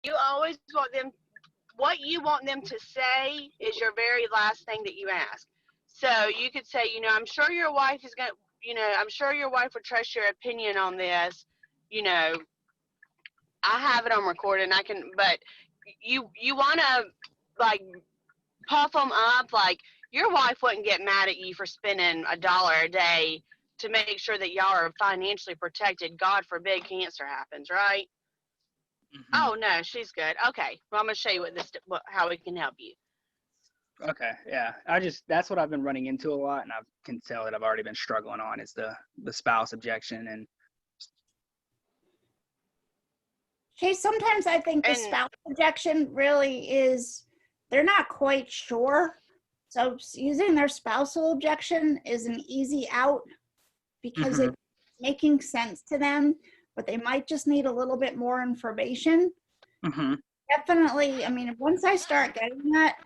You always want them, what you want them to say is your very last thing that you ask. So you could say, I'm sure your wife is going to, I'm sure your wife would trust your opinion on this. You know, I have it on recording. I can, but you want to like puff them up. Like your wife wouldn't get mad at you for spending $1 a day to make sure that y'all are financially protected. God forbid cancer happens, right? Hmm. Oh no, she's good. Okay, well I'm gonna show you how we can help you. Okay, yeah. That's what I've been running into a lot, and I can tell that I've already been struggling on is the spouse objection. And Okay, sometimes I think the And spouse objection really is they're not quite sure. So using their spousal objection is an easy out because hmm it's making sense to them, but they might just need a little bit more information. hmm Definitely, I mean, once I start getting that,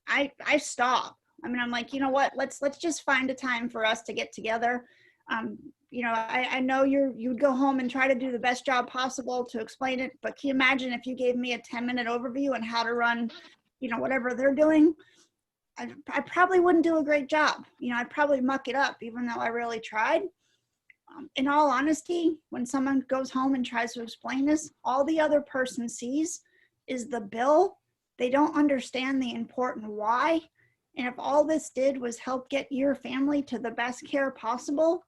I stop. I mean, I'm like, you know what? Let's just find a time for us to get together. Um, I know you'd go home and try to do the best job possible to explain it, but can you imagine if you gave me a 10-minute overview on how to run, whatever they're doing? I probably wouldn't do a great job. I'd probably muck it up, even though I really tried. In all honesty, when someone goes home and tries to explain this, all the other person sees is the bill. They don't understand the important why. And if all this did was help get your family to the best care possible,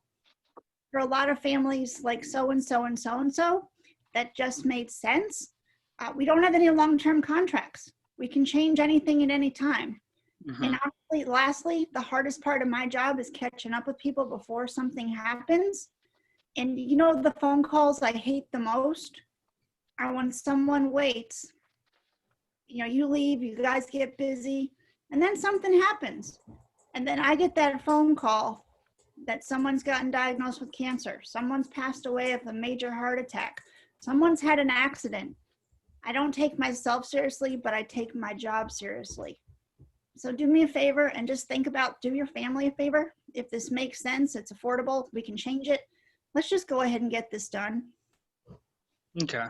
for a lot of families like so and so and so and so, that just made sense. We don't have any long-term contracts. We can change anything at any time. hmm And honestly, lastly, the hardest part of my job is catching up with people before something happens. And the phone calls I hate the most are when someone waits. You leave, you guys get busy, and then something happens. And then I get that phone call that someone's gotten diagnosed with cancer, someone's passed away of a major heart attack, someone's had an accident. I don't take myself seriously, but I take my job seriously. So do me a favor and just think about, do your family a favor. If this makes sense, it's affordable, we can change it. Let's just go ahead and get this done. Okay.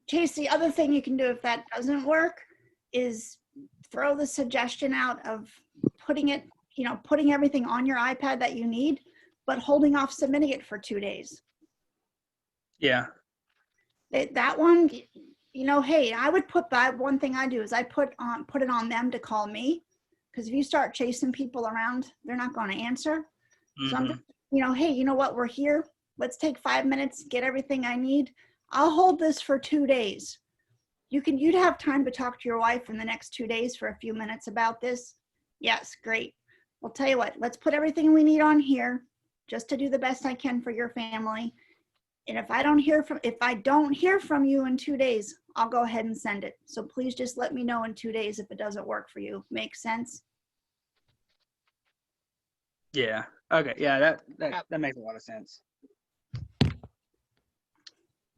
Chase, the other thing you can do if that doesn't work is throw the suggestion out of putting everything on your iPad that you need, but holding off submitting it for 2 days. Yeah. That one, hey, I would put that one thing I do is I put it on them to call me, because if you start chasing people around, they're not going to answer. So I'm hmm just, hey, you know what? We're here. Let's take 5 minutes, get everything I need. I'll hold this for 2 days. You'd have time to talk to your wife in the next 2 days for a few minutes about this. Yes, great. Well, tell you what, let's put everything we need on here just to do the best I can for your family. And if I don't hear from you in 2 days, I'll go ahead and send it. So please just let me know in 2 days if it doesn't work for you. Make sense? Yeah. Okay. Yeah. That makes a lot of sense.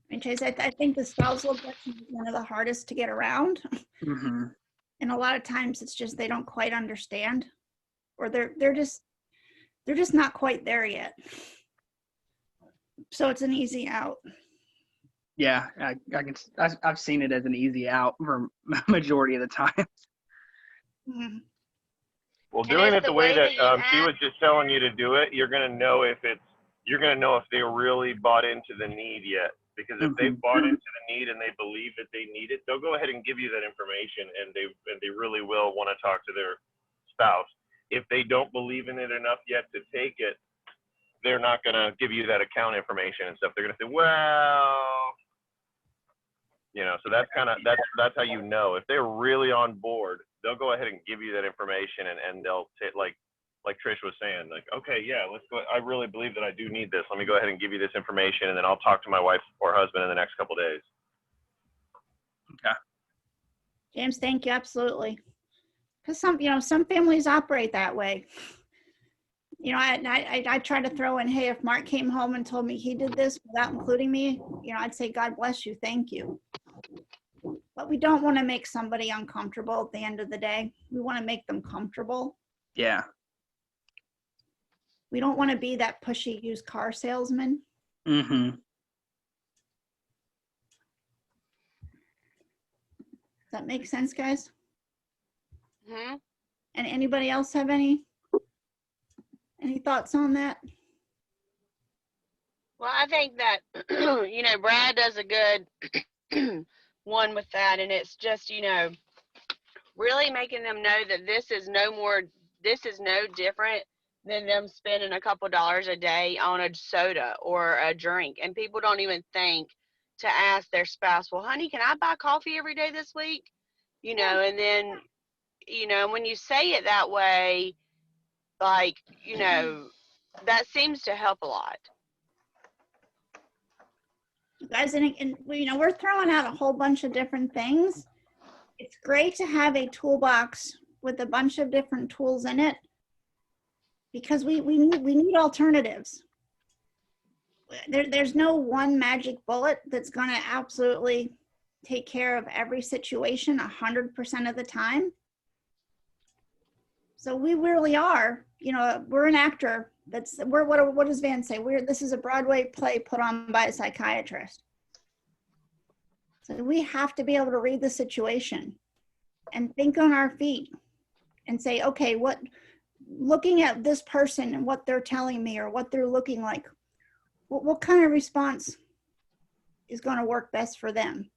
And Chase, I think the spousal objection is one of the hardest to get around. hmm And a lot of times it's just they don't quite understand, or they're just not quite there yet. So it's an easy out. Yeah. I've seen it as an easy out for majority of the time. Mhm. Well, and doing it's it the the way way that that you she ask. was just telling you to do it, you're gonna know if they really bought into the need yet. Because if hmm they've bought into the need and they believe that they need it, they'll go ahead and give you that information, and they really will want to talk to their spouse. If they don't believe in it enough yet to take it, they're not gonna give you that account information and stuff. They're gonna say, well, so that's how you know if they're really on board. They'll go ahead and give you that information, and they'll like Trish was saying, like, okay, yeah, let's go. I really believe that I do need this. Let me go ahead and give you this information, and then I'll talk to my wife or husband in the next couple of days. Okay. James, thank you. Absolutely. Because some families operate that way. I try to throw in, hey, if Mark came home and told me he did this without including me, I'd say, God bless you, thank you. But we don't want to make somebody uncomfortable at the end of the day. We want to make them comfortable. Yeah. We don't want to be that pushy used car salesman. hmm that make sense, guys? Hmm. And anybody else have any thoughts on that? Well, I think that, Brad does a good one with that. And it's just, really making them know that this is no different than them spending a couple dollars a day on a soda or a drink. And people don't even think to ask their spouse, well, honey, can I buy coffee every day this week? And then, when you say it that way, like, that seems to help a lot. Guys, and we're throwing out a whole bunch of different things. It's great to have a toolbox with a bunch of different tools in it, because we need alternatives. There's no one magic bullet that's going to absolutely take care of every situation 100% of the time. So we really are, we're an actor. What does Van say? This is a Broadway play put on by a psychiatrist. So we have to be able to read the situation and think on our feet and say, okay, looking at this person and what they're telling me or what they're looking like, what kind of response is going to work best for them?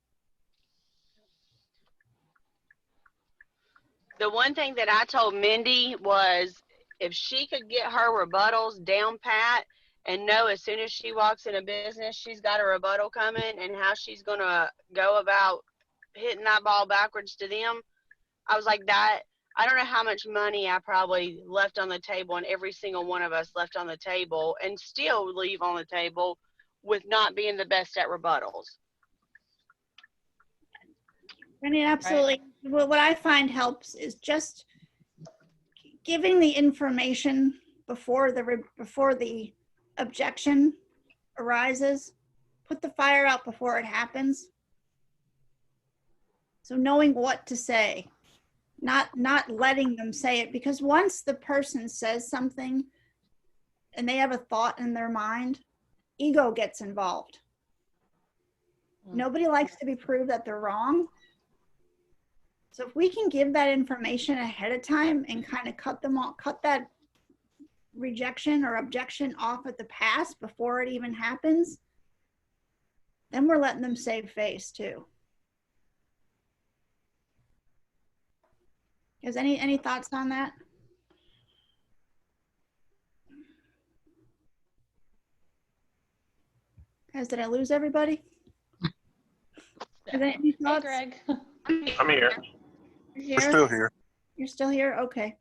The one thing that I told Mindy was, if she could get her rebuttals down pat and know as soon as she walks in a business, she's got a rebuttal coming and how she's going to go about hitting that ball backwards to them, I was like, that, I don't know how much money I probably left on the table, and every single one of us left on the table and still leave on the table with not being the best at rebuttals. I mean, absolutely. Right. What I find helps is just giving the information before the objection arises. Put the fire out before it happens. So knowing what to say, not letting them say it, because once the person says something and they have a thought in their mind, ego gets involved. Nobody likes to be proved that they're wrong. So if we can give that information ahead of time and kind of cut that rejection or objection off at the pass before it even happens, then we're letting them save face too. Is any thoughts on that? Guys, did I lose everybody? Any thoughts? Hey, Greg. I'm here. You're We're still here. You're still here? Okay.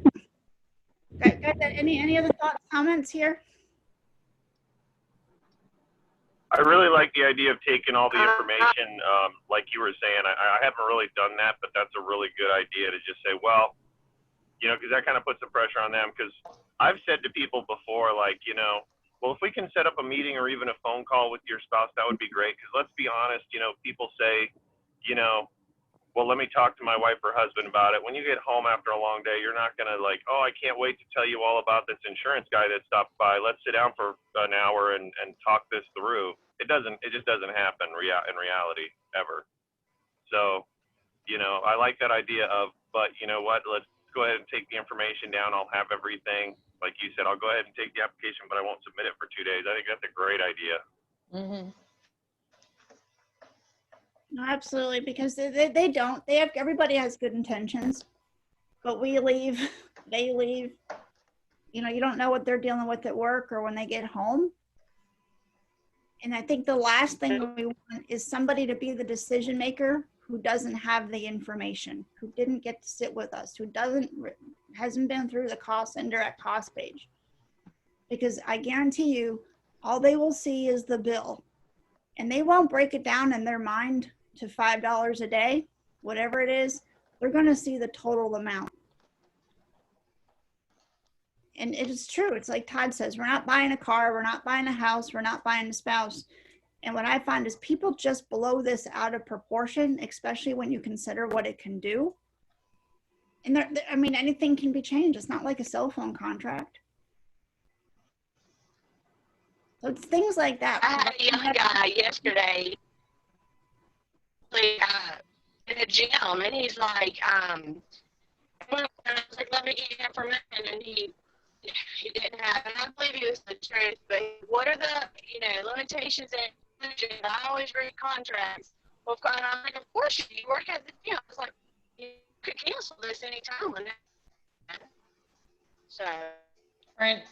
Guys, any other thoughts, comments here? I really like the idea of taking all the information, like you were saying. I haven't really done that, but that's a really good idea to just say, well, because that kind of puts the pressure on them. Because I've said to people before, like, well, if we can set up a meeting or even a phone call with your spouse, that would be great. Because let's be honest, people say, well, let me talk to my wife or husband about it. When you get home after a long day, you're not going to like, oh, I can't wait to tell you all about this insurance guy that stopped by. Let's sit down for an hour and talk this through. It just doesn't happen in reality ever. So, I like that idea of, but you know what, let's go ahead and take the information down. I'll have everything. Like you said, I'll go ahead and take the application, but I won't submit it for 2 days. I think that's a great idea. Mm-hmm. No, absolutely, because they don't. Everybody has good intentions, but we leave, they leave. You don't know what they're dealing with at work or when they get home. And I think the last thing we want is somebody to be the decision maker who doesn't have the information, who didn't get to sit with us, who hasn't been through the indirect cost page. Because I guarantee you, all they will see is the bill, and they won't break it down in their mind to $5 a day, whatever it is. They're going to see the total amount. And it is true. It's like Todd says, we're not buying a car, we're not buying a house, we're not buying a spouse. And what I find is people just blow this out of proportion, especially when you consider what it can do. And anything can be changed. It's not like a cell phone contract. So it's things like that. I had a young guy yesterday, in the gym, and he's like, and I was like, let me get you information, and he didn't have, and I believe he was the truth, but what are the, limitations and inclusions? I always read contracts. Well, and I'm like, of course, you work at the gym. I was like, you could cancel this anytime. So, Brand,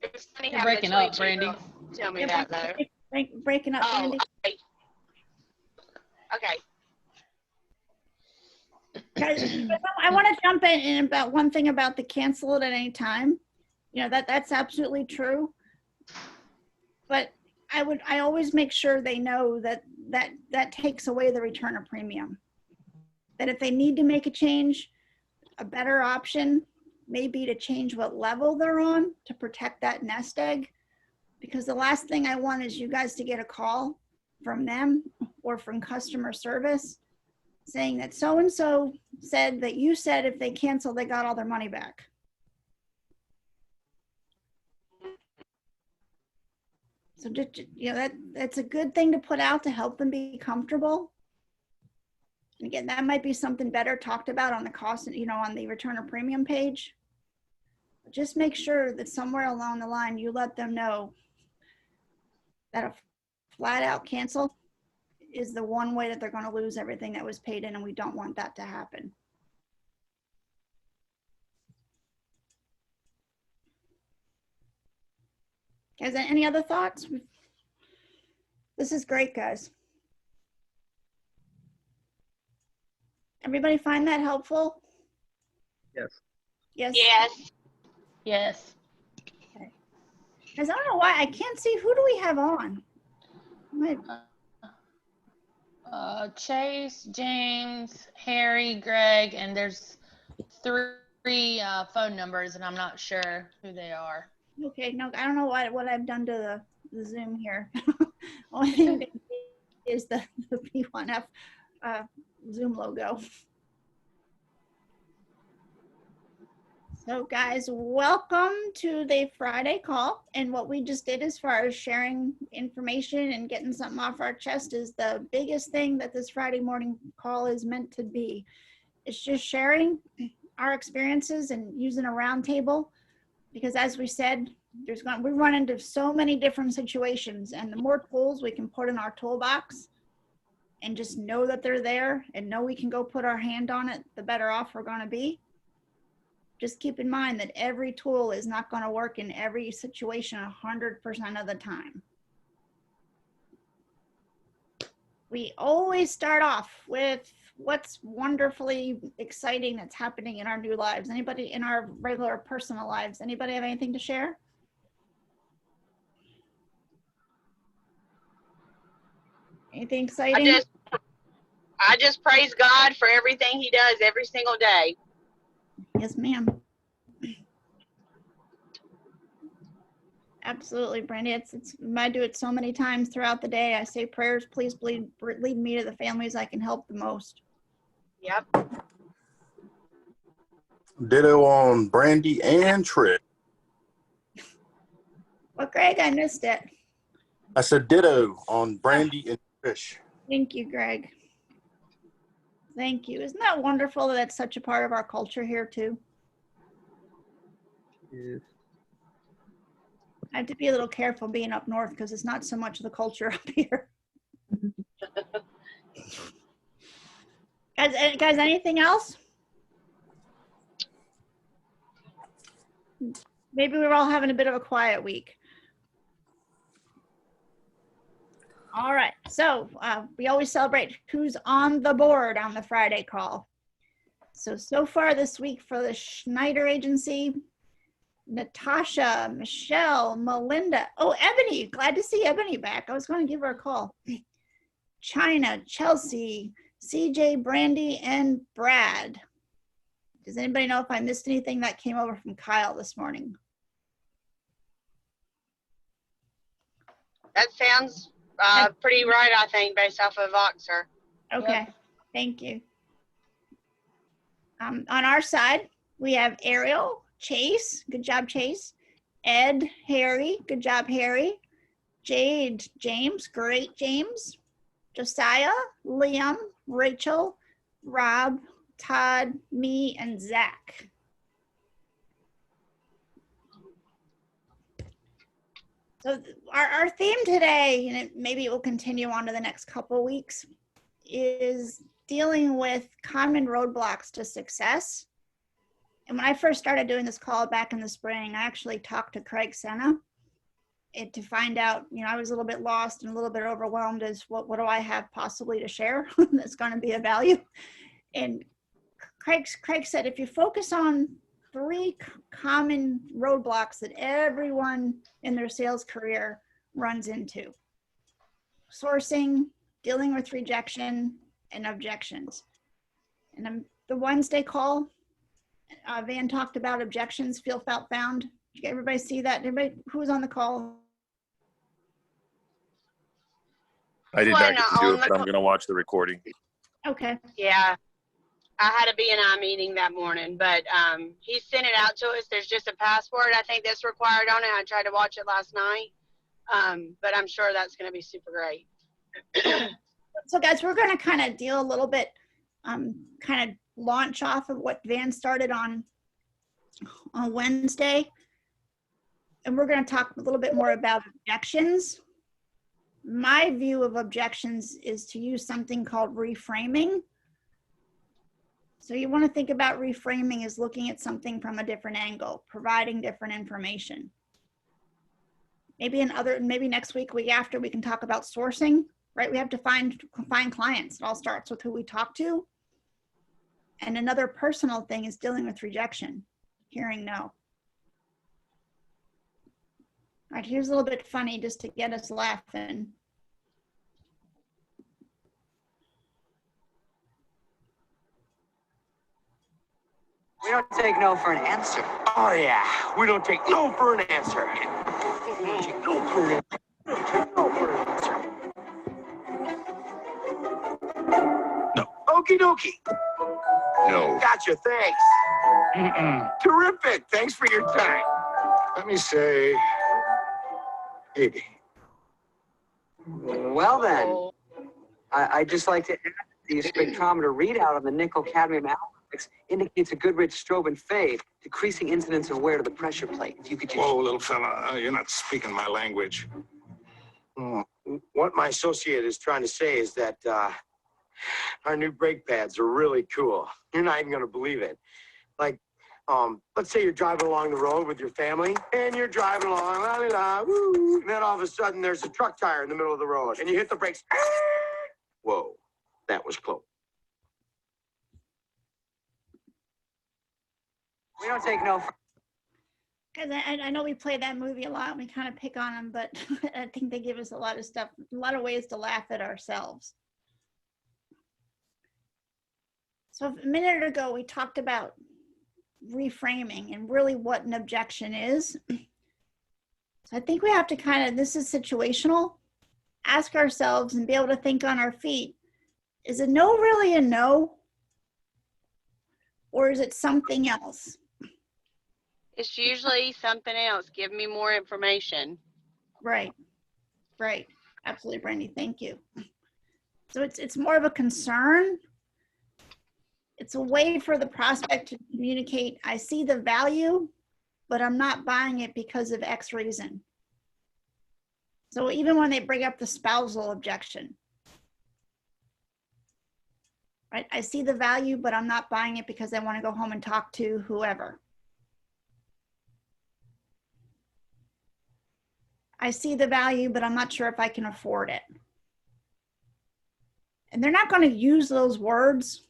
it was funny you're having breaking a up, Brandy. tell me that, though. Breaking up, Brandy. Okay. Guys, I want to jump in about one thing about the cancel it at any time. That's absolutely true. But I always make sure they know that takes away the return of premium. That if they need to make a change, a better option may be to change what level they're on to protect that nest egg. Because the last thing I want is you guys to get a call from them or from customer service saying that so-and-so said that you said if they cancel, they got all their money back. So just, that's a good thing to put out to help them be comfortable. And again, that might be something better talked about on the cost, on the return of premium page. But just make sure that somewhere along the line, you let them know that a flat out cancel is the one way that they're going to lose everything that was paid in, and we don't want that to happen. Guys, any other thoughts? This is great, guys. Everybody find that helpful? Yes. Yes. Yes. Yes. Okay. Guys, I don't know why I can't see. Who do we have on? Chase, James, Harry, Greg, and there's three phone numbers, and I'm not sure who they are. Okay, no, I don't know what I've done to the Zoom here. Only thing is the P1F Zoom logo. So guys, welcome to the Friday call. And what we just did as far as sharing information and getting something off our chest is the biggest thing that this Friday morning call is meant to be. It's just sharing our experiences and using a round table. Because as we said, we run into so many different situations, and the more tools we can put in our toolbox and just know that they're there and know we can go put our hand on it, the better off we're going to be. Just keep in mind that every tool is not going to work in every situation 100% of the time. We always start off with what's wonderfully exciting that's happening in our new lives. Anybody in our regular personal lives? Anybody have anything to share? Anything exciting? I just praise God for everything he does every single day. Yes, ma'am. Absolutely, Brandy. I do it so many times throughout the day. I say prayers, please lead me to the families I can help the most. Yep. Ditto on Brandy and Trish. Well, Greg, I missed it. I said ditto on Brandy and Trish. Thank you, Greg. Thank you. Isn't that wonderful that that's such a part of our culture here too? Yes. I have to be a little careful being up north because it's not so much of the culture up here. Guys, anything else? Maybe we're all having a bit of a quiet week. All right, so we always celebrate who's on the board on the Friday call. So far this week for the Schneider Agency, Natasha, Michelle, Melinda. Oh, Ebony, glad to see Ebony back. I was going to give her a call. China, Chelsea, CJ, Brandy, and Brad. Does anybody know if I missed anything that came over from Kyle this morning? That sounds pretty right, I think, based off of Voxer. Okay, yep. Thank you. On our side, we have Ariel, Chase, good job, Chase. Ed, Harry, good job, Harry. Jade, James, great, James. Josiah, Liam, Rachel, Rob, Todd, me, and Zach. So our theme today, and maybe it will continue on to the next couple of weeks, is dealing with common roadblocks to success. And when I first started doing this call back in the spring, I actually talked to Craig Senna to find out, I was a little bit lost and a little bit overwhelmed as what do I have possibly to share that's going to be of value. And Craig said, if you focus on 3 common roadblocks that everyone in their sales career runs into: sourcing, dealing with rejection, and objections. And the Wednesday call, Van talked about objections, feel, felt, found. Did everybody see that? Everybody who was on the call? I did not get to do it, but I'm going to watch the recording. Okay. Yeah. I had a B&I meeting that morning, but he sent it out to us. There's just a password, I think, that's required on it. I tried to watch it last night, but I'm sure that's going to be super great. So, guys, we're going to kind of deal a little bit, kind of launch off of what Van started on Wednesday. And we're going to talk a little bit more about objections. My view of objections is to use something called reframing. So you want to think about reframing as looking at something from a different angle, providing different information. Maybe next week after, we can talk about sourcing, right? We have to find clients. It all starts with who we talk to. And another personal thing is dealing with rejection, hearing no. All right, here's a little bit funny just to get us laughing. We don't take no for an answer. Oh, yeah. We don't take no for an answer. We don't take no for an answer. We don't take no for an answer. No. Okie dokie. No. Gotcha. Thanks. Terrific. Thanks for your time. Let me say 80. Well then, I'd just like to add the spectrometer readout on the nickel cadmium alpha indicates a good rich strobe and fade, decreasing incidence of wear to the pressure plate. If you could just... Whoa, little fella, you're not speaking my language. What my associate is trying to say is that our new brake pads are really cool. You're not even going to believe it. Like, let's say you're driving along the road with your family, and you're driving along, la la la, woo, and then all of a sudden there's a truck tire in the middle of the road, and you hit the brakes. Whoa, that was close. We don't take no for... Because I know we play that movie a lot and we kind of pick on them, but I think they give us a lot of stuff, a lot of ways to laugh at ourselves. So a minute ago, we talked about reframing and really what an objection is. So I think we have to kind of, this is situational, ask ourselves and be able to think on our feet. Is a no really a no? Or is it something else? It's usually something else. Give me more information. Right. Absolutely, Brandy. Thank you. So it's more of a concern. It's a way for the prospect to communicate, I see the value, but I'm not buying it because of X reason. So even when they bring up the spousal objection, right? I see the value, but I'm not buying it because I want to go home and talk to whoever. I see the value, but I'm not sure if I can afford it. And they're not going to use those words.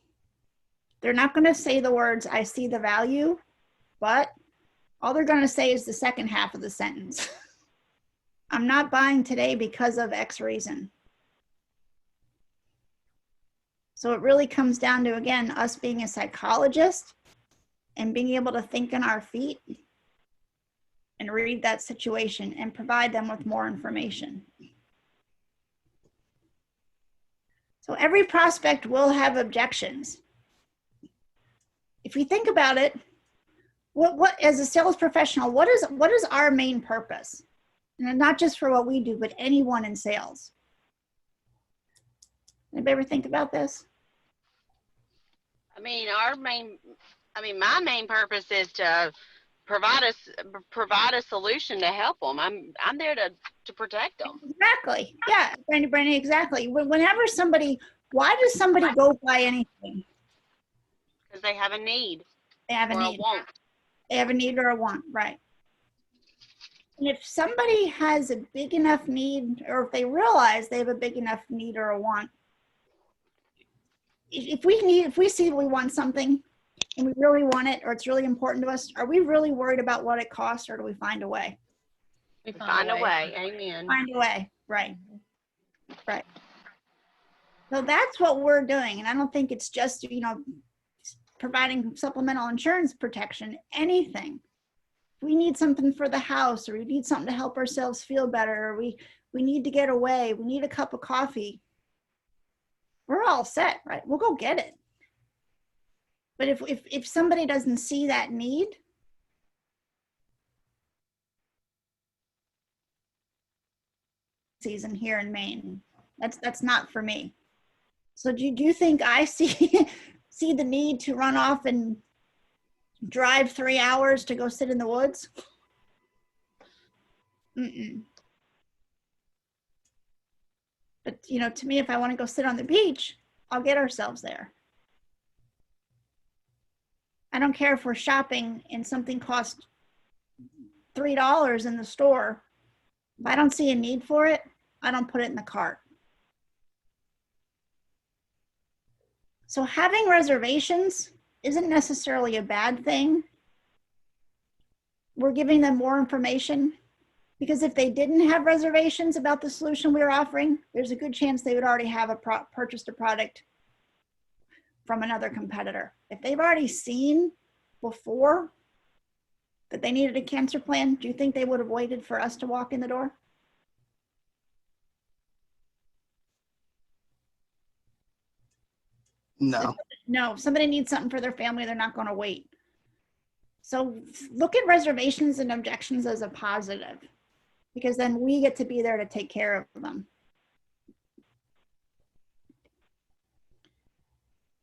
They're not going to say the words, I see the value, but all they're going to say is the second half of the sentence. I'm not buying today because of X reason. So it really comes down to, again, us being a psychologist and being able to think on our feet and read that situation and provide them with more information. So every prospect will have objections. If you think about it, what as a sales professional, what is our main purpose? And not just for what we do, but anyone in sales. Anybody ever think about this? I mean, my main purpose is to provide a solution to help them. I'm there to protect them. Exactly. Yeah, Brandy, exactly. Whenever somebody, why does somebody go buy anything? Because they have a need. They have a or need. a want. They have a need or a want, right? And if somebody has a big enough need, or if they realize they have a big enough need or a want, if we see we want something and we really want it, or it's really important to us, are we really worried about what it costs, or do we find a way? We Find a way. Amen. Find a way. Right. Right. So that's what we're doing. And I don't think it's just, providing supplemental insurance protection, anything. We need something for the house, or we need something to help ourselves feel better, or we need to get away, we need a cup of coffee. We're all set, right? We'll go get it. But if somebody doesn't see that need, season here in Maine, that's not for me. So do you think I see the need to run off and drive 3 hours to go sit in the woods? Mm-mm. But to me, if I want to go sit on the beach, I'll get ourselves there. I don't care if we're shopping and something costs $3 in the store. If I don't see a need for it, I don't put it in the cart. So having reservations isn't necessarily a bad thing. We're giving them more information, because if they didn't have reservations about the solution we were offering, there's a good chance they would already have purchased a product from another competitor. If they've already seen before that they needed a cancer plan, do you think they would have waited for us to walk in the door? No. No, if somebody needs something for their family, they're not going to wait. So look at reservations and objections as a positive, because then we get to be there to take care of them.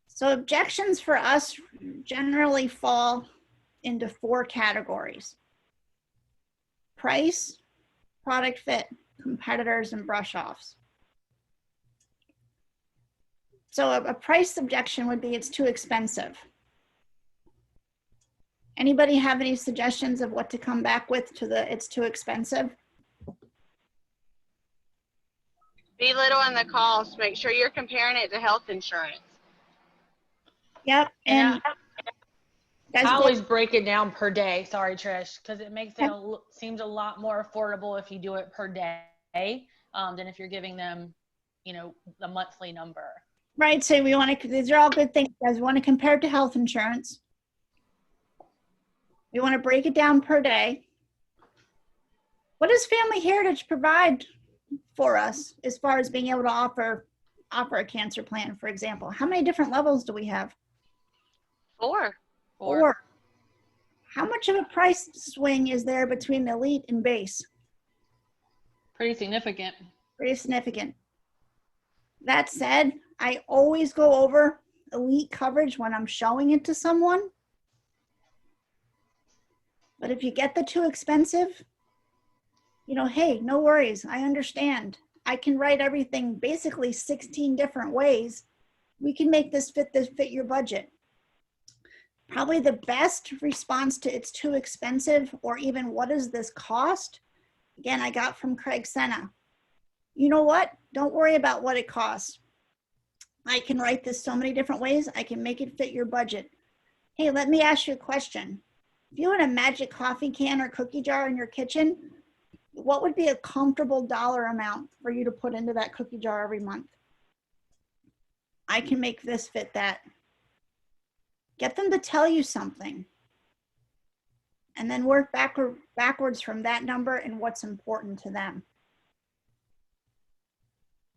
So objections for us generally fall into 4 categories: price, product fit, competitors, and brush-offs. So a price objection would be it's too expensive. Anybody have any suggestions of what to come back with to the it's too expensive? Belittle in the cost. Make sure you're comparing it to health insurance. Yep. And I always break it down per day. Sorry, Trish, because it makes it seems a lot more affordable if you do it per day than if you're giving them, the monthly number. Right. So we want to. These are all good things. You guys want to compare it to health insurance. We want to break it down per day. What does Family Heritage provide for us as far as being able to offer a cancer plan, for example? How many different levels do we have? 4. 4. How much of a price swing is there between elite and base? Pretty significant. Pretty significant. That said, I always go over elite coverage when I'm showing it to someone. But if you get the too expensive, hey, no worries. I understand. I can write everything basically 16 different ways. We can make this fit your budget. Probably the best response to it's too expensive, or even what does this cost? Again, I got from Craig Senna. You know what? Don't worry about what it costs. I can write this so many different ways. I can make it fit your budget. Hey, let me ask you a question. If you had a magic coffee can or cookie jar in your kitchen, what would be a comfortable dollar amount for you to put into that cookie jar every month? I can make this fit that. Get them to tell you something, and then work backwards from that number and what's important to them.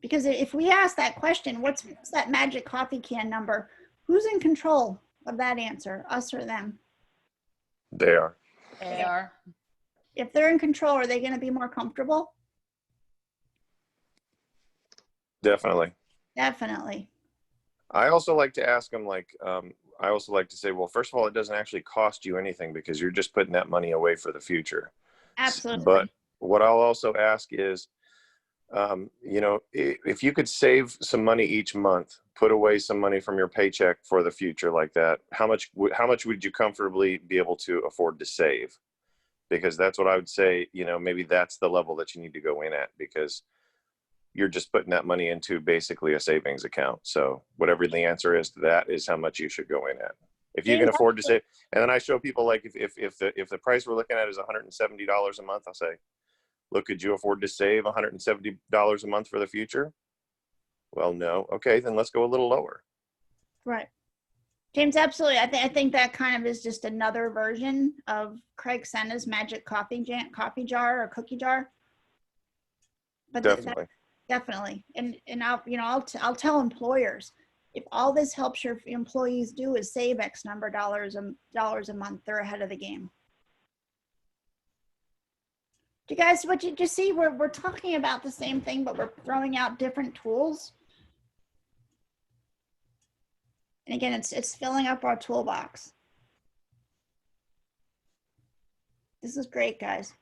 Because if we ask that question, what's that magic coffee can number? Who's in control of that answer, us or them? They are. They are. If they're in control, are they going to be more comfortable? Definitely. Definitely. I also like to ask them, I also like to say, well, first of all, it doesn't actually cost you anything because you're just putting that money away for the future. Absolutely. But what I'll also ask is, you know, if you could save some money each month, put away some money from your paycheck for the future like that, how much would you comfortably be able to afford to save? Because that's what I would say, you know, maybe that's the level that you need to go in at, because you're just putting that money into basically a savings account. So whatever the answer is to that is how much you should go in at. If you can afford to save, and then I show people, like, if the price we're looking at is $170 a month, I'll say, look, could you afford to save $170 a month for the future? Well, no. Okay, then let's go a little lower. Right. James, absolutely. I think that kind of is just another version of Craig Senna's magic coffee jar or cookie jar. But Definitely. Definitely. And I'll tell employers, if all this helps your employees do is save X number of dollars a month, they're ahead of the game. Do you guys, what you just see, we're talking about the same thing, but we're throwing out different tools. And again, it's filling up our toolbox. This is great, guys.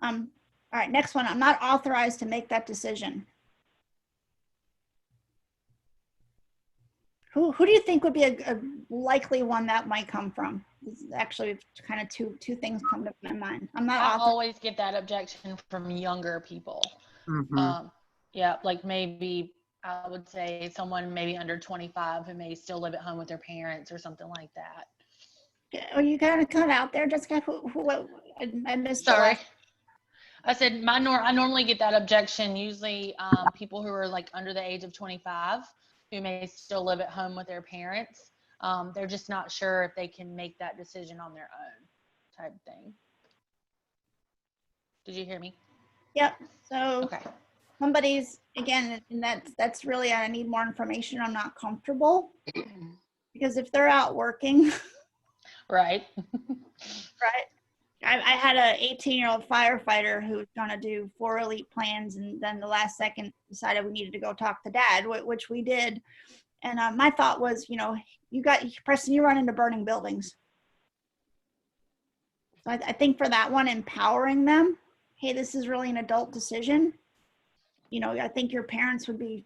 All right, next one. I'm not authorized to make that decision. Who do you think would be a likely one that might come from? This is actually kind of two things come to my mind. I always get that objection from younger people. Mm-hmm. Yeah, like maybe I would say someone maybe under 25 who may still live at home with their parents or something like that. Oh, you got to cut out there, Jessica. I missed. Sorry. I said I normally get that objection, usually people who are like under the age of 25 who may still live at home with their parents. They're just not sure if they can make that decision on their own, type thing. Did you hear me? Yep. So okay. Somebody's, again, and that's really, I need more information. I'm not comfortable because if they're out working. Right. Right. I had a 18-year-old firefighter who was going to do 4 elite plans, and then the last second decided we needed to go talk to dad, which we did. And my thought was, Preston, you run into burning buildings. So I think for that one, empowering them, hey, this is really an adult decision. I think your parents would be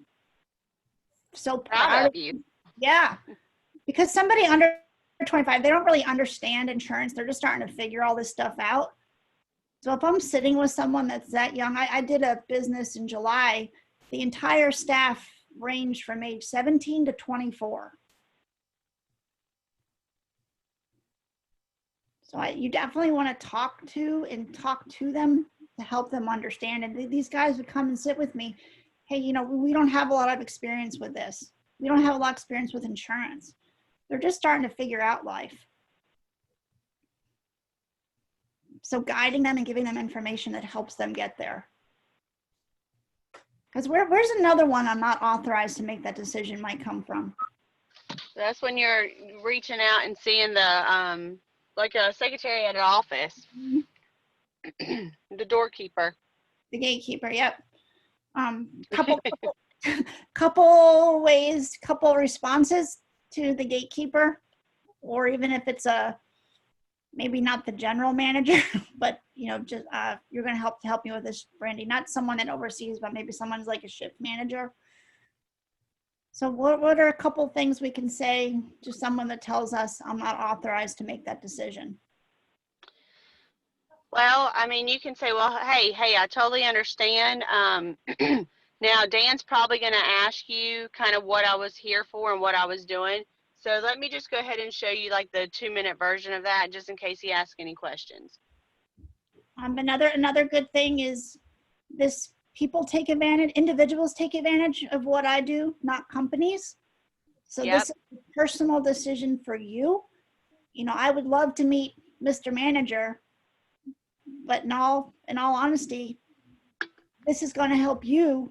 so proud of you. Yeah. Because somebody under 25, they don't really understand insurance. They're just starting to figure all this stuff out. So if I'm sitting with someone that's that young, I did a business in July. The entire staff ranged from age 17 to 24. So you definitely want to talk to them to help them understand. And these guys would come and sit with me. Hey, we don't have a lot of experience with this. We don't have a lot of experience with insurance. They're just starting to figure out life. So guiding them and giving them information that helps them get there. Because where's another one I'm not authorized to make that decision might come from? That's when you're reaching out and seeing the, like a secretary at an office. Mm-hmm. The doorkeeper. The gatekeeper, yep. Couple responses to the gatekeeper, or even if it's maybe not the general manager, but just you're going to help me with this, Brandy. Not someone that oversees, but maybe someone's like a shift manager. So what are a couple things we can say to someone that tells us I'm not authorized to make that decision? Well, I mean, you can say, well, hey, I totally understand. Now, Dan's probably going to ask you kind of what I was here for and what I was doing. So let me just go ahead and show you like the 2-minute version of that, just in case he asks any questions. Another good thing is this: individuals take advantage of what I do, not companies. So This is a personal decision for you. I would love to meet Mr. Manager, but in all honesty, this is going to help you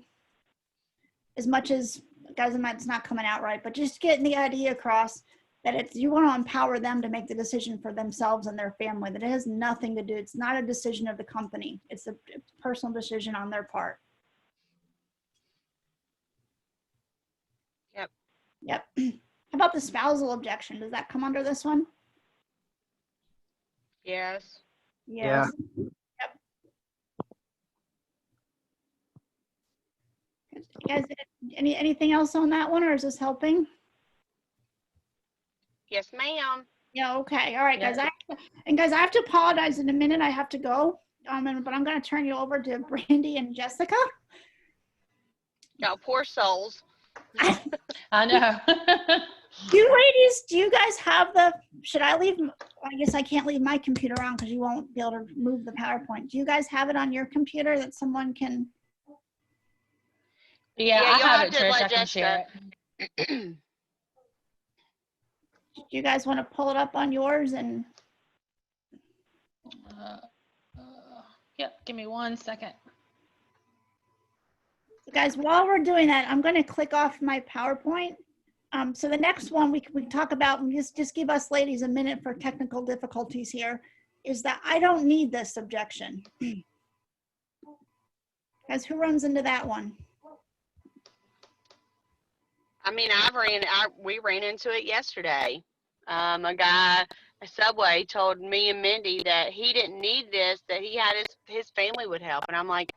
as much as, guys, it's not coming out right, but just getting the idea across that you want to empower them to make the decision for themselves and their family, that it has nothing to do. It's not a decision of the company. It's a personal decision on their part. Yep. How about the spousal objection? Does that come under this one? Yes. Yeah. Yep. Guys, anything else on that one, or is this helping? Yes, ma'am. Yeah, okay. All right, Yeah. guys. Guys, I have to apologize in a minute. I have to go. But I'm going to turn you over to Brandy and Jessica. Y'all poor souls. I know. You ladies, do you guys have should I leave? I guess I can't leave my computer on because you won't be able to move the PowerPoint. Do you guys have it on your computer that someone can? Yeah, Yeah, I you'll have have it, to Trish. let I can share it. Do you guys want to pull it up on yours? And Yep, give me 1 second. guys, while we're doing that, I'm going to click off my PowerPoint. So the next one we can talk about, and just give us ladies a minute for technical difficulties here, is that I don't need this objection. Guys, who runs into that one? I mean, we ran into it yesterday. A guy at Subway told me and Mindy that he didn't need this, that he had his family would help. And I'm like,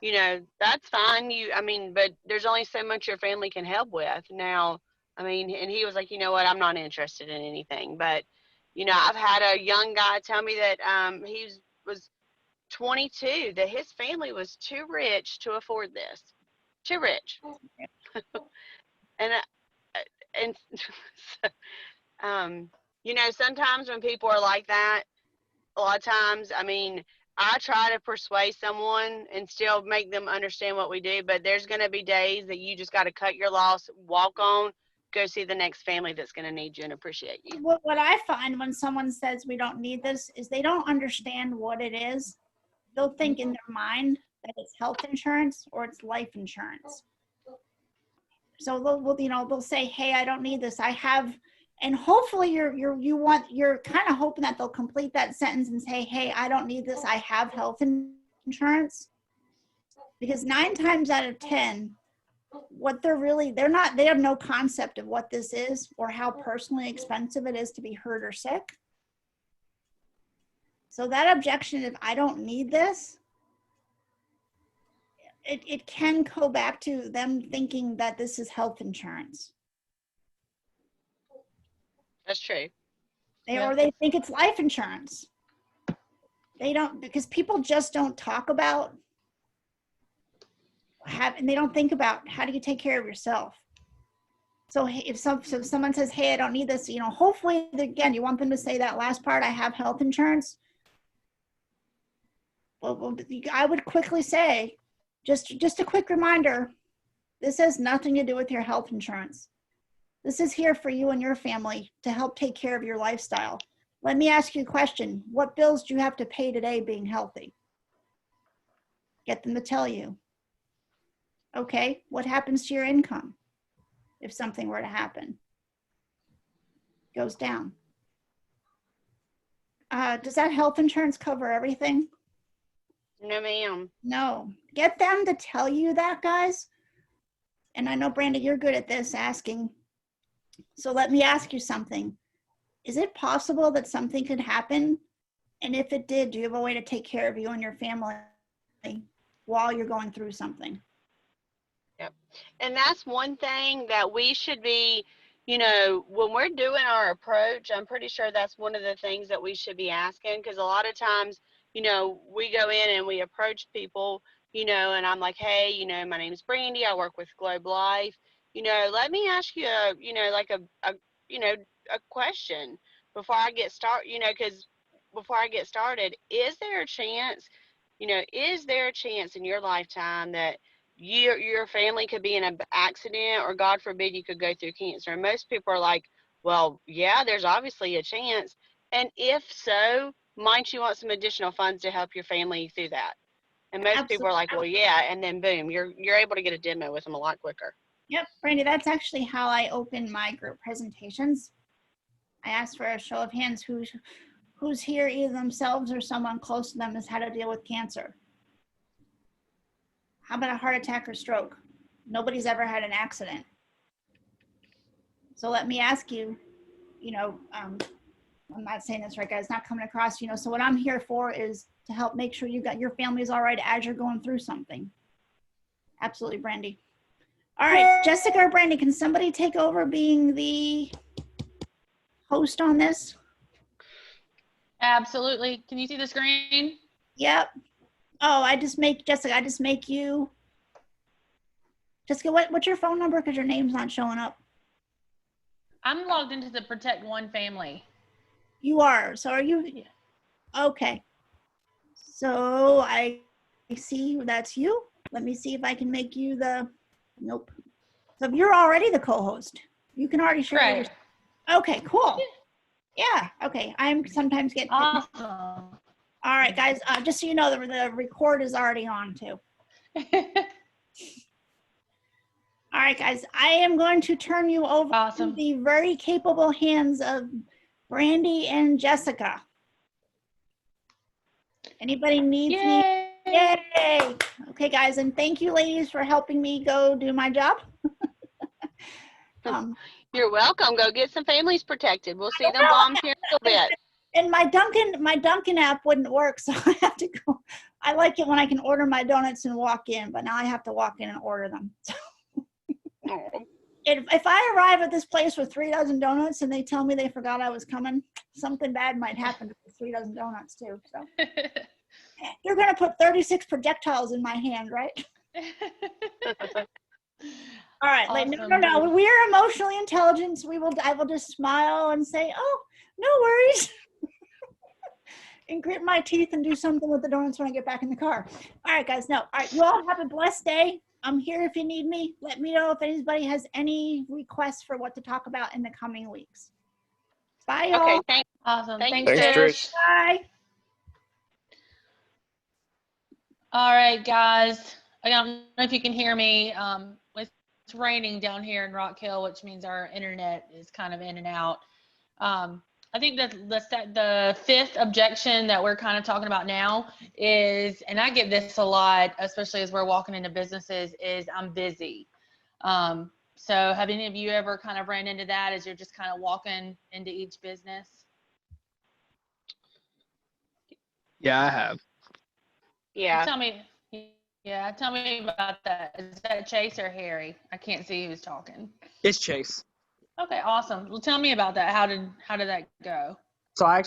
you know, that's fine. But there's only so much your family can help with. Now, I mean, and he was like, you know what, I'm not interested in anything. But, you know, I've had a young guy tell me that he was 22, that his family was too rich to afford this. Too rich. and and you know, sometimes when people are like that, a lot of times, I mean, I try to persuade someone and still make them understand what we do, but there's going to be days that you just got to cut your loss, walk on, go see the next family that's going to need you and appreciate you. What I find when someone says we don't need this is they don't understand what it is. They'll think in their mind that it's health insurance or it's life insurance. So they'll say, hey, I don't need this. I have, and hopefully you're kind of hoping that they'll complete that sentence and say, hey, I don't need this. I have health insurance. Because 9 times out of 10, what they have no concept of what this is or how personally expensive it is to be hurt or sick. So that objection, if I don't need this, it can go back to them thinking that this is health insurance. That's true. Or they think it's life insurance. They don't, because people just don't talk about and they don't think about how do you take care of yourself. So if someone says, hey, I don't need this, you know, hopefully, again, you want them to say that last part, I have health insurance. Well, I would quickly say, just a quick reminder, this has nothing to do with your health insurance. This is here for you and your family to help take care of your lifestyle. Let me ask you a question. What bills do you have to pay today being healthy? Get them to tell you. Okay, what happens to your income if something were to happen? Goes down. Does that health insurance cover everything? No, ma'am. No. Get them to tell you that, guys. And I know, Brandy, you're good at this, asking. So let me ask you something. Is it possible that something could happen? And if it did, do you have a way to take care of you and your family while you're going through something? Yep. And that's one thing that we should be, you know, when we're doing our approach, I'm pretty sure that's one of the things that we should be asking, because a lot of times, you know, we go in and we approach people, you know, and I'm like, hey, you know, my name is Brandy. I work with Globe Life. You know, let me ask you a, you know, like a question before I get started, you know, because before I get started, is there a chance in your lifetime that your family could be in an accident, or God forbid you could go through cancer? And most people are like, well, yeah, there's obviously a chance. And if so, might you want some additional funds to help your family through that? And most people are like, well, yeah. And then boom, you're able to get a demo with them a lot quicker. Yep, Brandy, that's actually how I open my group presentations. I ask for a show of hands who's here, either themselves or someone close to them, has had to deal with cancer. How about a heart attack or stroke? Nobody's ever had an accident. So let me ask you, I'm not saying this right, guys, not coming across, so what I'm here for is to help make sure your family is all right as you're going through something. Absolutely, Brandy. All right, Jessica or Brandy, can somebody take over being the host on this? Absolutely. Can you see the screen? Yep. Oh, Jessica, I just make you. Jessica, what's your phone number? Because your name's not showing up. I'm logged into the Protect One family. You are. So are you? Yeah. Okay. So I see that's you. Let me see if I can make you the. Nope. So if you're already the co-host, you can already share. Right. Okay, cool. Yeah. Okay. I'm sometimes getting. Awesome. All right, guys. Just so you know, the record is already on too. All right, guys. I am going to turn you over to the very capable hands of Brandy and Jessica. Anybody needs me? Yay! Okay, guys, and thank you, ladies, for helping me go do my job. You're welcome. Go get some families protected. We'll see them bombs here in a little bit. And my Dunkin' app wouldn't work, so I have to go. I like it when I can order my donuts and walk in, but now I have to walk in and order them. If I arrive at this place with 3 dozen donuts and they tell me they forgot I was coming, something bad might happen to the 3 dozen donuts too. So they're gonna put 36 projectiles in my hand, right? All right, awesome. no. We're emotionally intelligent. So I will just smile and say, "Oh, no worries," and grit my teeth and do something with the donuts when I get back in the car. All right, guys. All right, you all have a blessed day. I'm here if you need me. Let me know if anybody has any requests for what to talk about in the coming weeks. Bye, y'all. Okay, thanks. Awesome. Thanks, Trish. Bye. All right, guys. I don't know if you can hear me. It's raining down here in Rock Hill, which means our internet is kind of in and out. I think that the fifth objection that we're kind of talking about now is, and I get this a lot, especially as we're walking into businesses, is I'm busy. So have any of you ever kind of ran into that as you're just kind of walking into each business? Yeah, I have. Yeah. Tell me about that. Is that Chase or Harry? I can't see who's talking. It's Chase. Okay, awesome. Well, tell me about that. How did that go? So a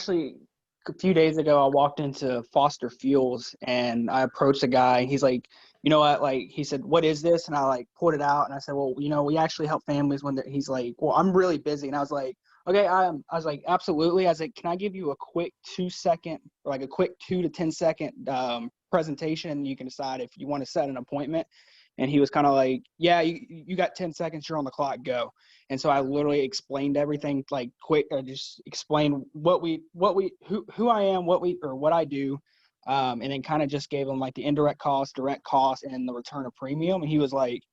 few days ago, I walked into Foster Fuels and I approached a guy. He's like, you know what? Like, he said, what is this? And I pulled it out and I said, well, we actually help families when he's like, well, I'm really busy. And I was like, okay, I was like, absolutely. I was like, can I give you a quick 2-second, or like a quick 2 to 10 second presentation? And you can decide if you want to set an appointment. And he was kind of like, yeah, you got 10 seconds, you're on the clock, go. And so I literally explained everything quick. I just explained who I am, what I do. And then kind of just gave him the indirect cost, direct cost, and the return of premium. And he was like,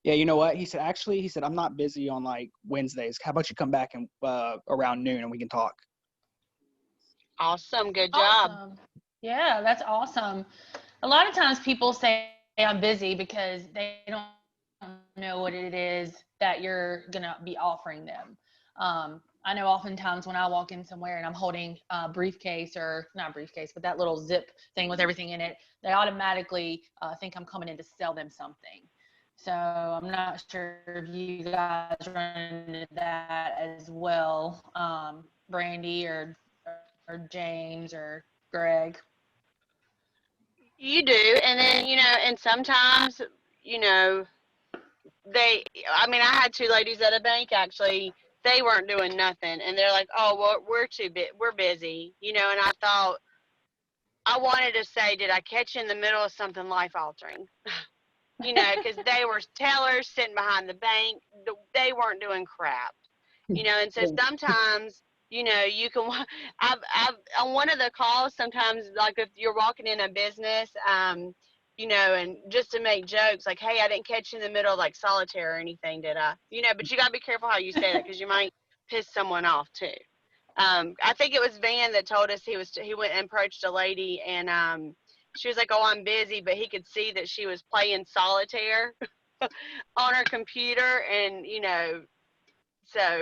yeah, you know what? He said, I'm not busy on Wednesdays. How about you come back and around noon and we can talk. Awesome. Good job. Awesome. Yeah, that's awesome. A lot of times people say I'm busy because they don't know what it is that you're going to be offering them. I know oftentimes when I walk in somewhere and I'm holding a briefcase, or not briefcase, but that little zip thing with everything in it, they automatically think I'm coming in to sell them something. So I'm not sure if you guys run into that as well, Brandy or James or Greg. You do. And then, and sometimes, I had 2 ladies at a bank, actually, they weren't doing nothing. And they're like, oh, well, we're busy, and I thought, I wanted to say, did I catch you in the middle of something life altering? Because they were tellers sitting behind the bank. They weren't doing crap, and so sometimes, you can, I've on one of the calls, sometimes, if you're walking in a business, and just to make jokes, like, hey, I didn't catch you in the middle of solitaire or anything, did I? But you got to be careful how you say that, because you might piss someone off too. I think it was Van that told us he went and approached a lady, and she was like, oh, I'm busy, but he could see that she was playing solitaire on her computer, and So,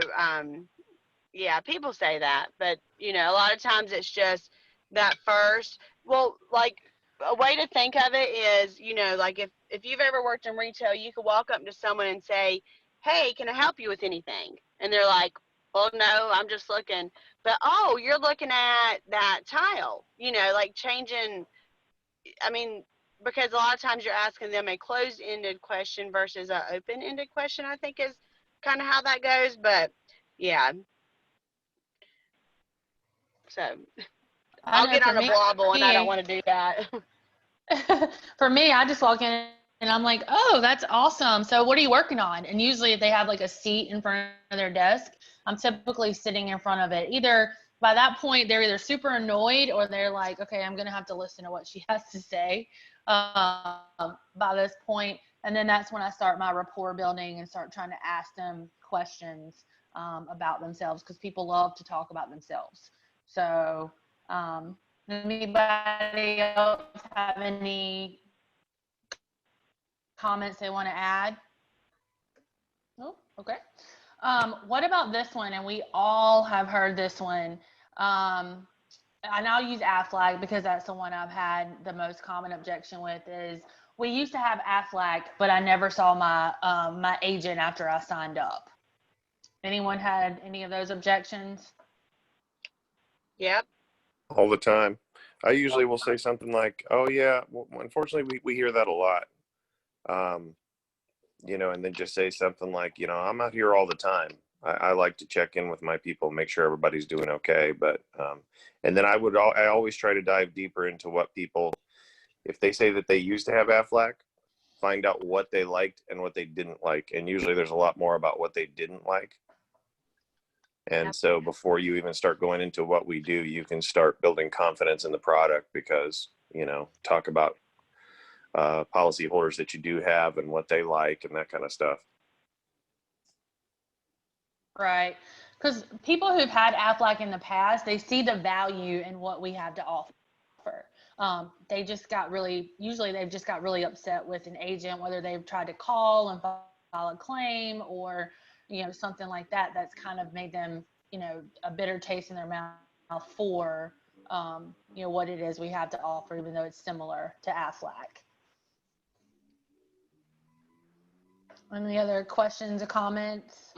yeah, people say that, but you know, a lot of times it's just that first. Well, like a way to think of it is, you know, like if you've ever worked in retail, you could walk up to someone and say, "Hey, can I help you with anything?" And they're like, "Well, no, I'm just looking." But oh, you're looking at that tile, you know, like changing. I mean, because a lot of times you're asking them a closed-ended question versus an open-ended question, I think is kind of how that goes. But yeah, so I I'll know get for on a me, blobble, and I don't want to do that. for me, I just walk in and I'm like, oh, that's awesome. So what are you working on? And usually if they have like a seat in front of their desk, I'm typically sitting in front of it. Either by that point, they're either super annoyed or they're like, okay, I'm going to have to listen to what she has to say by this point. And then that's when I start my rapport building and start trying to ask them questions about themselves, because people love to talk about themselves. So, anybody else have any comments they want to add? Oh, okay. What about this one? And we all have heard this one. And I'll use AFLAG because that's the one I've had the most common objection with. Is we used to have AFLAG, but I never saw my my agent after I signed up. Anyone had any of those objections? Yep. All the time. I usually will say something like, "Oh yeah, well, unfortunately, we hear that a lot." You know, and then just say something like, "You know, I'm out here all the time. I like to check in with my people, make sure everybody's doing okay." But and then I always try to dive deeper into what people, if they say that they used to have Aflac, find out what they liked and what they didn't like. And usually there's a lot more about what they didn't like. And Yep. so before you even start going into what we do, you can start building confidence in the product, because, you know, talk about policy holders that you do have and what they like and that kind of stuff. Right. Because people who've had Aflac in the past, they see the value in what we have to offer. They just got really, usually they've just got really upset with an agent, whether they've tried to call and file a claim or, you know, something like that. That's kind of made them, you know, a bitter taste in their mouth for, you know, what it is we have to offer, even though it's similar to Aflac. Any other questions or comments?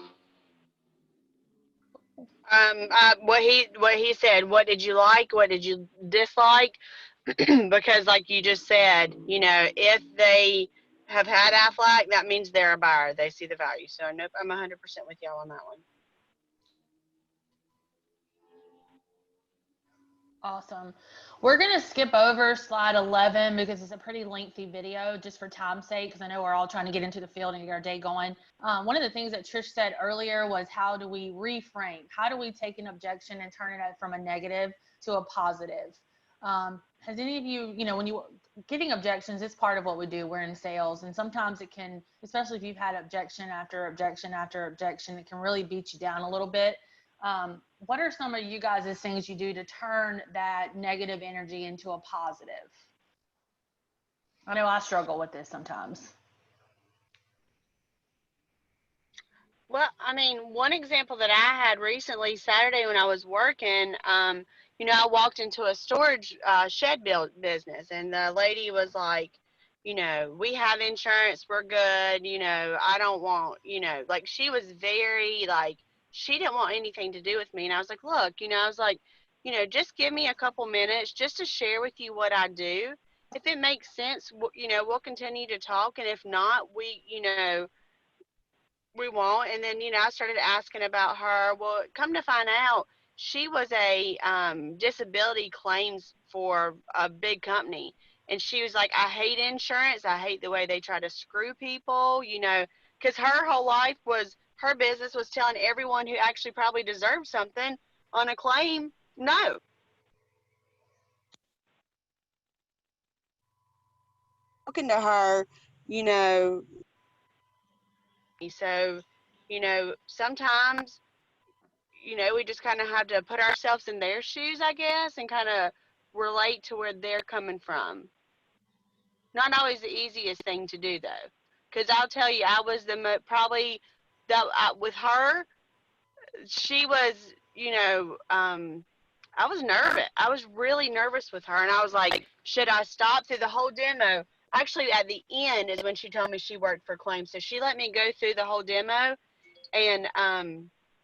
What he said. What did you like? What did you dislike? Because, like you just said, you know, if they have had Aflac, that means they're a buyer. They see the value. So, nope, I'm 100% with y'all on that one. Awesome. We're going to skip over slide 11 because it's a pretty lengthy video just for time's sake, because I know we're all trying to get into the field and get our day going. One of the things that Trish said earlier was, how do we reframe? How do we take an objection and turn it from a negative to a positive? Has any of you, you know, when you getting objections, it's part of what we do. We're in sales, and sometimes it can, especially if you've had objection after objection after objection, it can really beat you down a little bit. What are some of you guys' things you do to turn that negative energy into a positive? I know I struggle with this sometimes. Well, I mean, one example that I had recently, Saturday when I was working, you know, I walked into a storage shed business, and the lady was like, you know, we have insurance, we're good, you know, I don't want, you know, like she was very like, she didn't want anything to do with me. And I was like, look, you know, I was like, you know, just give me a couple minutes just to share with you what I do. If it makes sense, you know, we'll continue to talk. And if not, you know, we won't. And then, you know, I started asking about her. Well, come to find out, she was a disability claims for a big company. And she was like, I hate insurance. I hate the way they try to screw people, you know, because her whole life was, her business was telling everyone who actually probably deserved something on a claim, no. Talking to her, you know, so, you know, sometimes, you know, we just kind of have to put ourselves in their shoes, I guess, and kind of relate to where they're coming from. Not always the easiest thing to do, though, because I'll tell you, I was probably that with her, she was, you know, I was nervous. I was really nervous with her, and I was like, should I stop through the whole demo? Actually, at the end is when she told me she worked for claims, so she let me go through the whole demo, and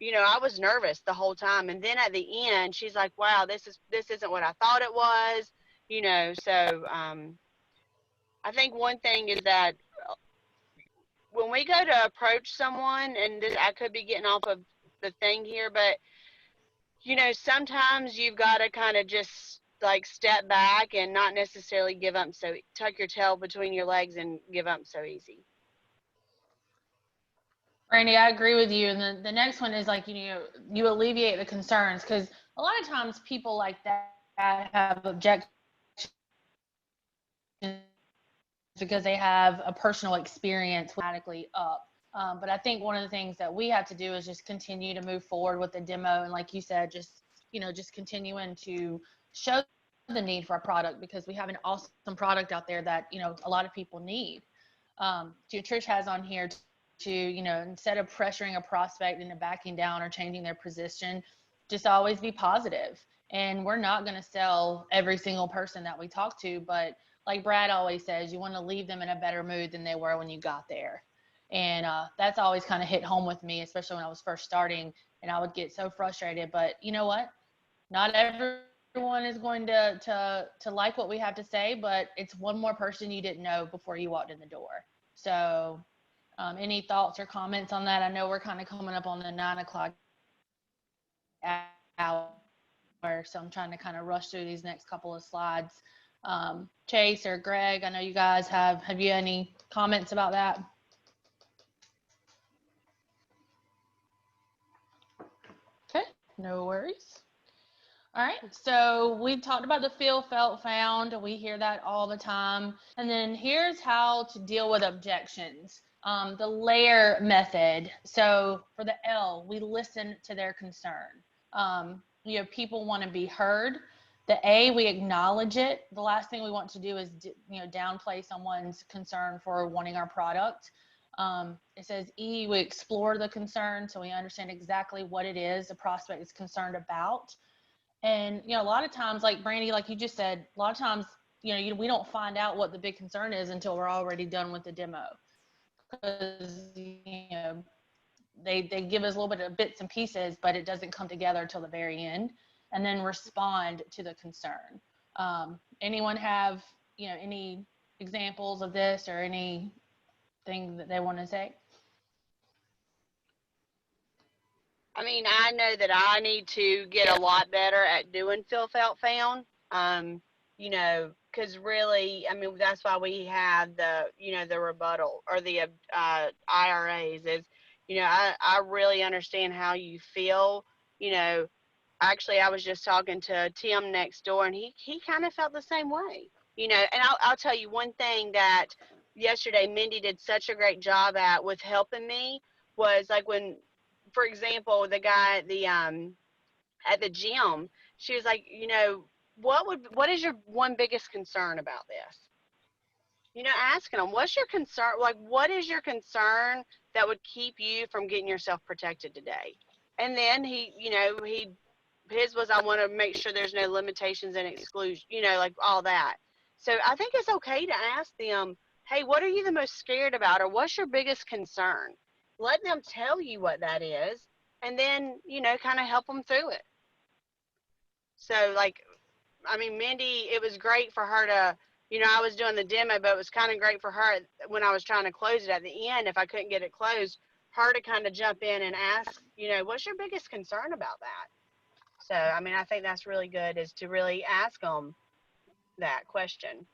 you know, I was nervous the whole time, and then at the end, she's like, wow, this isn't what I thought it was, you know. So I think one thing is that when we go to approach someone, and this, I could be getting off of the thing here, but you know, sometimes you've got to kind of just like step back and not necessarily give up, so tuck your tail between your legs and give up so easy. Randy, I agree with you. And the next one is like, you know, you alleviate the concerns, because a lot of times people like that have objections because they have a personal experience automatically up. But I think one of the things that we have to do is just continue to move forward with the demo. And like you said, just, you know, just continuing to show the need for our product, because we have an awesome product out there that, you know, a lot of people need. Trish has on here to, you know, instead of pressuring a prospect into backing down or changing their position, just always be positive. And we're not going to sell every single person that we talk to, but like Brad always says, you want to leave them in a better mood than they were when you got there. And that's always kind of hit home with me, especially when I was first starting, and I would get so frustrated. But you know what? Not everyone is going to like what we have to say, but it's one more person you didn't know before you walked in the door. So any thoughts or comments on that? I know we're kind of coming up on the 9 o'clock hour, so I'm trying to kind of rush through these next couple of slides. Chase or Greg, I know you guys have you any comments about that? Okay, no worries. All right, so we've talked about the feel, felt, found. We hear that all the time. And then here's how to deal with objections. The layer method. So for the L, we listen to their concern. You know, people want to be heard. The A, we acknowledge it. The last thing we want to do is, you know, downplay someone's concern for wanting our product. It says E, we explore the concern, so we understand exactly what it is the prospect is concerned about. And, you know, a lot of times, like Brandy, like you just said, a lot of times, you know, we don't find out what the big concern is until we're already done with the demo. Because, you know, they give us a little bit of bits and pieces, but it doesn't come together until the very end, and then respond to the concern. Anyone have, you know, any examples of this or anything that they want to say? I mean, I know that I need to get a lot better at doing feel, felt, found. You know, because really, I mean, that's why we have the, you know, the rebuttal or the IRAs is, you know, I really understand how you feel. You know, actually, I was just talking to Tim next door, and he kind of felt the same way. You know, and I'll tell you one thing that yesterday Mindy did such a great job at with helping me was like when, for example, the guy at the gym, she was like, you know, what is your one biggest concern about this? You know, asking them, what's your concern? Like, what is your concern that would keep you from getting yourself protected today? And then his was, I want to make sure there's no limitations and exclusion, you know, like all that. So I think it's okay to ask them, hey, what are you the most scared about, or what's your biggest concern? Let them tell you what that is, and then, you know, kind of help them through it. So, like, I mean, Mindy, it was great for her to, you know, I was doing the demo, but it was kind of great for her when I was trying to close it at the end, if I couldn't get it closed, her to kind of jump in and ask, you know, what's your biggest concern about that? So, I mean, I think that's really good, is to really ask them that question.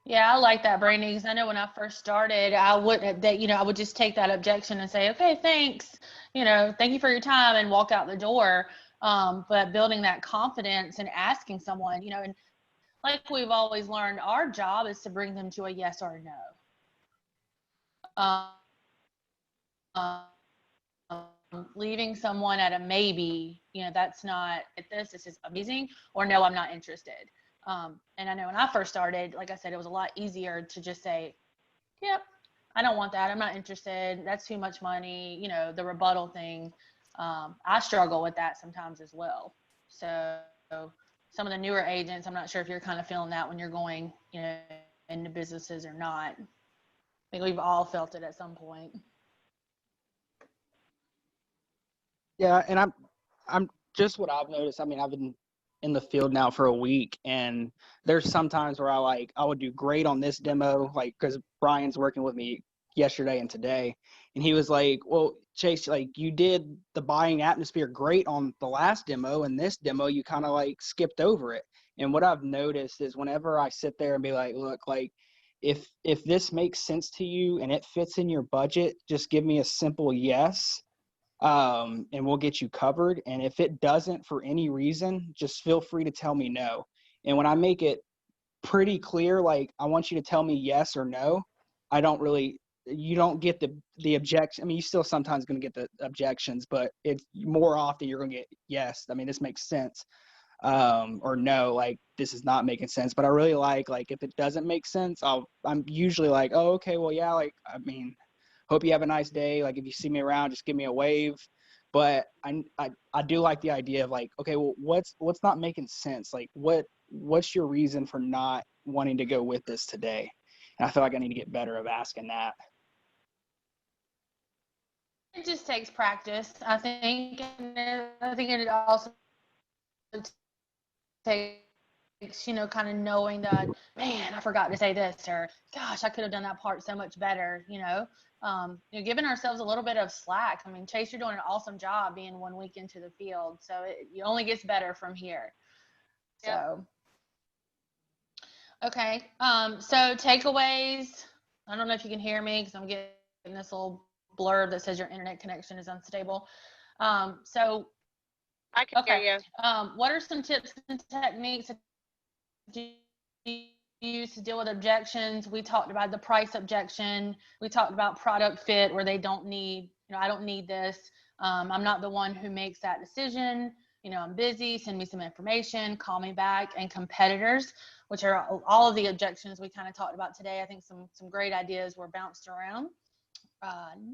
Yeah, I like that, Brandy, because I know when I first started, I would just take that objection and say, okay, thanks, you know, thank you for your time, and walk out the door. But building that confidence and asking someone, you know, and like we've always learned, our job is to bring them to a yes or a no. Leaving someone at a maybe, you know, that's not, this is amazing, or no, I'm not interested. And I know when I first started, like I said, it was a lot easier to just say, yep, I don't want that. I'm not interested. That's too much money. You know, the rebuttal thing. I struggle with that sometimes as well. So some of the newer agents, I'm not sure if you're kind of feeling that when you're going, you know, into businesses or not. I think we've all felt it at some point. Yeah, and I'm just what I've noticed. I mean, I've been in the field now for a week, and there's some times where I would do great on this demo, like because Brian's working with me yesterday and today, and he was like, "Well, Chase, like you did the buying atmosphere great on the last demo, and this demo you kind of like skipped over it." And what I've noticed is whenever I sit there and be like, "Look, like if this makes sense to you and it fits in your budget, just give me a simple yes." And we'll get you covered. And if it doesn't for any reason, just feel free to tell me no. And when I make it pretty clear, like I want you to tell me yes or no, you don't get the objection. I mean, you still sometimes going to get the objections, but it's more often you're going to get yes. I mean, this makes sense. Or no, like this is not making sense. But I really like if it doesn't make sense, I'm usually like, oh, okay, well, yeah, like, I mean, hope you have a nice day. Like if you see me around, just give me a wave. But I do like the idea of like, okay, well, what's not making sense? Like what's your reason for not wanting to go with this today? And I feel like I need to get better of asking that. It just takes practice, I think. And I think it also takes, you know, kind of knowing that, man, I forgot to say this, or gosh, I could have done that part so much better, you know, giving ourselves a little bit of slack. I mean, Chase, you're doing an awesome job being 1 week into the field. So it only gets better from here. So, okay. So takeaways, I don't know if you can hear me because I'm getting this little blurb that says your internet connection is unstable. So I can hear you. What are some tips and techniques that you use to deal with objections? We talked about the price objection. We talked about product fit, where they don't need, you know, I don't need this. I'm not the one who makes that decision. You know, I'm busy. Send me some information. Call me back. And competitors, which are all of the objections we kind of talked about today. I think some great ideas were bounced around.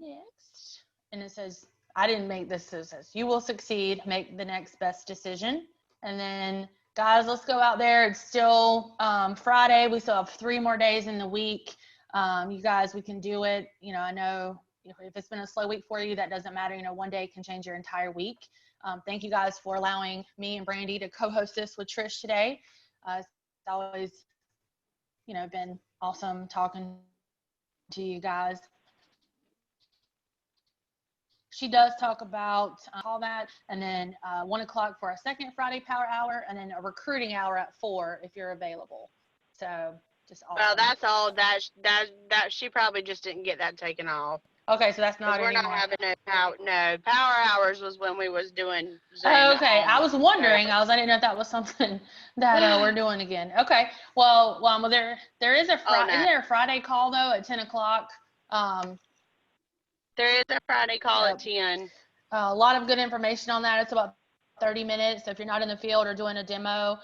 Next, and it says, I didn't make this. It says, you will succeed. Make the next best decision. And then, guys, let's go out there. It's still Friday. We still have 3 more days in the week. You guys, we can do it. You know, I know if it's been a slow week for you, that doesn't matter. You know, one day can change your entire week. Thank you guys for allowing me and Brandy to co-host this with Trish today. It's always, you know, been awesome talking to you guys. She does talk about all that, and then 1 o'clock for a second Friday Power Hour, and then a recruiting hour at 4 if you're available. So just awesome. Well, that's all. That she probably just didn't get that taken off. Okay, so that's not we're anymore. Not having no power hours was when we was doing Zoom. Okay, I was wondering. I didn't know if that was something that we're doing again. Okay, well, there is a Friday. Isn't there a Friday call though at 10 o'clock? There is a Friday call at 10. A lot of good information on that. It's about 30 minutes. So if you're not in the field or doing a demo,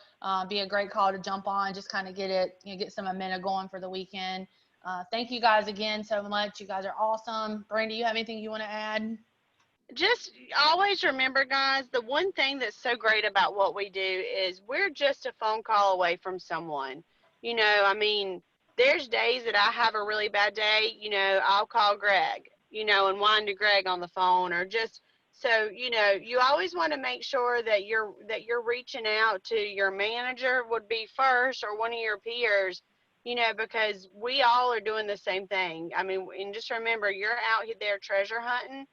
be a great call to jump on. Just kind of get some momentum going for the weekend. Thank you guys again so much. You guys are awesome. Brandy, you have anything you want to add? Just always remember, guys, the one thing that's so great about what we do is we're just a phone call away from someone. You know, I mean, there's days that I have a really bad day. You know, I'll call Greg, you know, and whine to Greg on the phone, or just so, you know, you always want to make sure that you're reaching out to your manager would be first, or one of your peers, you know, because we all are doing the same thing. I mean, and just remember, you're out there treasure hunting,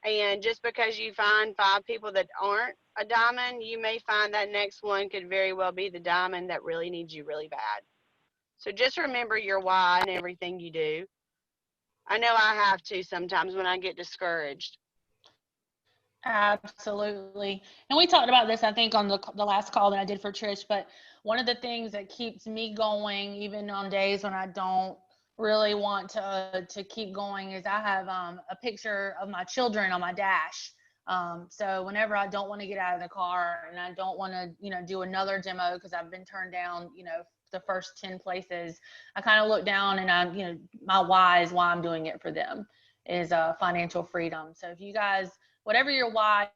and just because you find 5 people that aren't a diamond, you may find that next one could very well be the diamond that really needs you really bad. So just remember your why in everything you do. I know I have to sometimes when I get discouraged. Absolutely. And we talked about this, I think, on the last call that I did for Trish, but one of the things that keeps me going, even on days when I don't really want to keep going, is I have a picture of my children on my dash. So whenever I don't want to get out of the car and I don't want to, you know, do another demo because I've been turned down, you know, the first 10 places, I kind of look down and I'm, you know, my why is why I'm doing it for them is financial freedom. So if you guys, whatever your why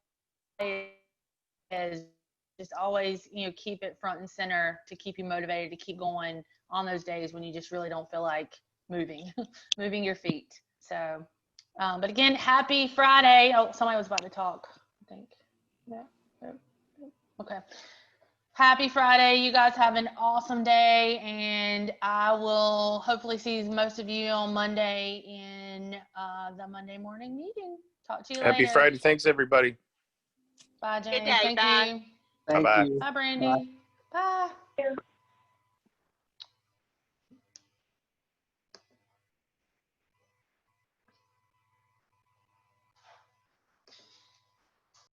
is, just always, you know, keep it front and center to keep you motivated to keep going on those days when you just really don't feel like moving, moving your feet. So, but again, happy Friday. Oh, somebody was about to talk, I think. Yeah. Okay. Happy Friday. You guys have an awesome day, and I will hopefully see most of you on Monday in the Monday morning meeting. Talk to you Happy later. Friday. Thanks, everybody. Bye, James. Good day. Thank Bye. you. Thank Bye-bye. you. Bye, Brandy. Bye.